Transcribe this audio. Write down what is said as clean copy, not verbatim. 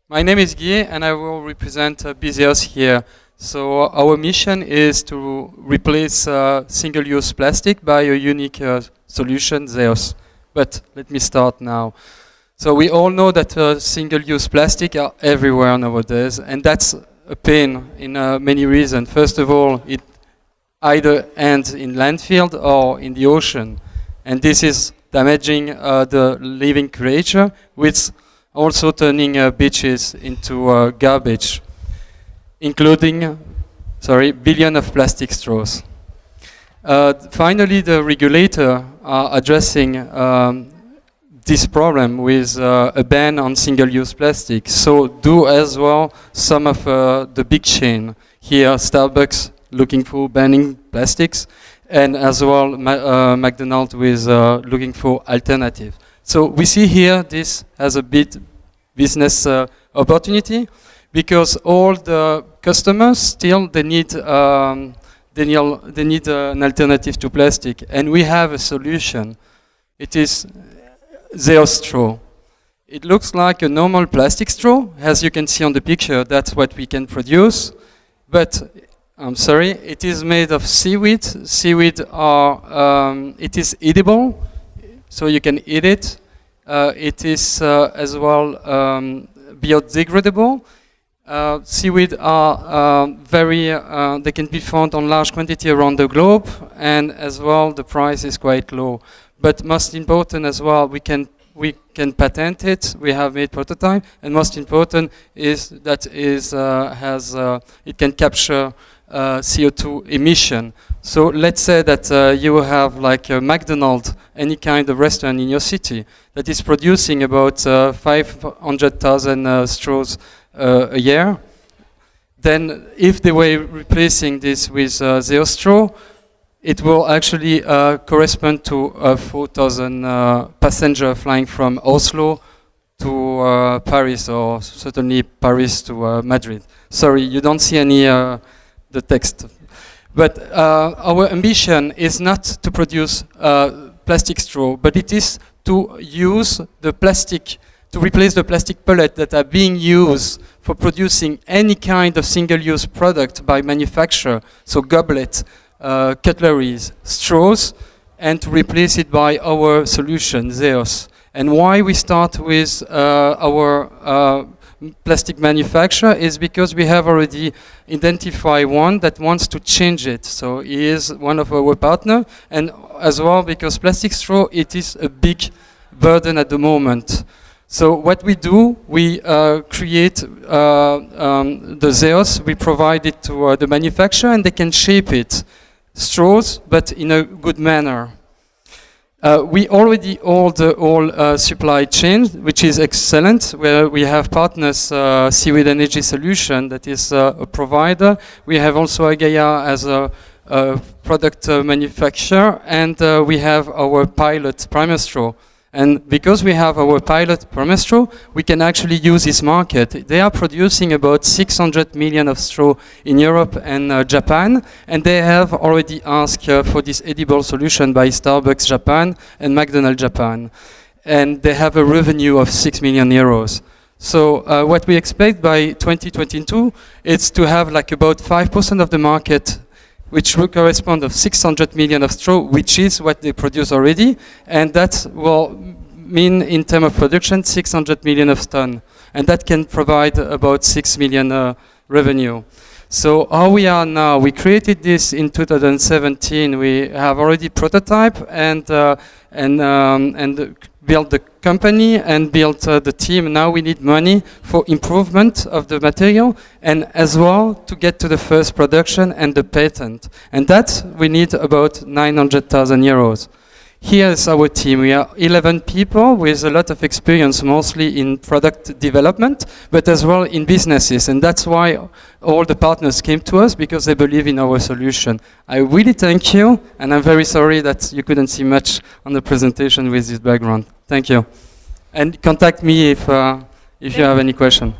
My name is Guy, and I will represent ZEOS here. So our mission is to replace single-use plastic by a unique solution, ZEOS. But let me start now. So we all know that single-use plastic are everywhere nowadays, and that's a pain in many reasons. First of all, it either ends in landfill or in the ocean, and this is damaging the living creature, which also turning beaches into garbage, including, billions of plastic straws. Finally, the regulator are addressing this problem with a ban on single-use plastic. So do as well some of the big chain. Here, Starbucks looking for banning plastics, and as well McDonald's with looking for alternative. So we see here this as a bit business opportunity, because all the customers still they need an alternative to plastic, and we have a solution. It is ZEOS straw. It looks like a normal plastic straw, as you can see on the picture. That's what we can produce, but I'm sorry, it is made of seaweed. Seaweed it is edible, so you can eat it. It is as well biodegradable. Seaweed are they can be found on large quantity around the globe, and as well the price is quite low. But most important as well, we can patent it. We have made prototype, and most important is that it can capture CO2 emission. So let's say that you have like a McDonald's, any kind of restaurant in your city that is producing about 500,000 straws a year. Then if they were replacing this with ZEOS straw, it will actually correspond to 4,000 passengers flying from Oslo to Paris, or certainly Paris to Madrid. Sorry, you don't see any the text. But our ambition is not to produce plastic straw, but it is to use the plastic, to replace the plastic pellet that are being used for producing any kind of single-use product by manufacturer, so goblet, cutleries, straws, and to replace it by our solution, ZEOS. And why we start with our plastic manufacturer is because we have already identified one that wants to change it. So he is one of our partners, and as well because plastic straw, it is a big burden at the moment. So what we do, we create the ZEOS, we provide it to the manufacturer, and they can shape it, straws, but in a good manner. We already own the whole supply chain, which is excellent, where we have partners, Seaweed Energy Solution, that is a provider. We have also Agaya as a product manufacturer, and we have our pilot Primer Straw. And because we have our pilot Primer Straw, we can actually use this market. They are producing about 600 million of straw in Europe and Japan, and they have already asked for this edible solution by Starbucks Japan and McDonald's Japan. And they have a revenue of 6 million euros. So what we expect by 2022 is to have like about 5% of the market, which will correspond of 600 million of straw, which is what they produce already, and that will mean in terms of production 600 million of ton, and that can provide about 6 million revenue. So how we are now, we created this in 2017. We have already prototype and built the company and built the team. Now we need money for improvement of the material, and as well to get to the first production and the patent. And that we need about 900,000 euros. Here is our team. We are 11 people with a lot of experience, mostly in product development, but as well in businesses. And that's why all the partners came to us, because they believe in our solution. I really thank you, and I'm very sorry that you couldn't see much on the presentation with this background. Thank you. And contact me if you have any question.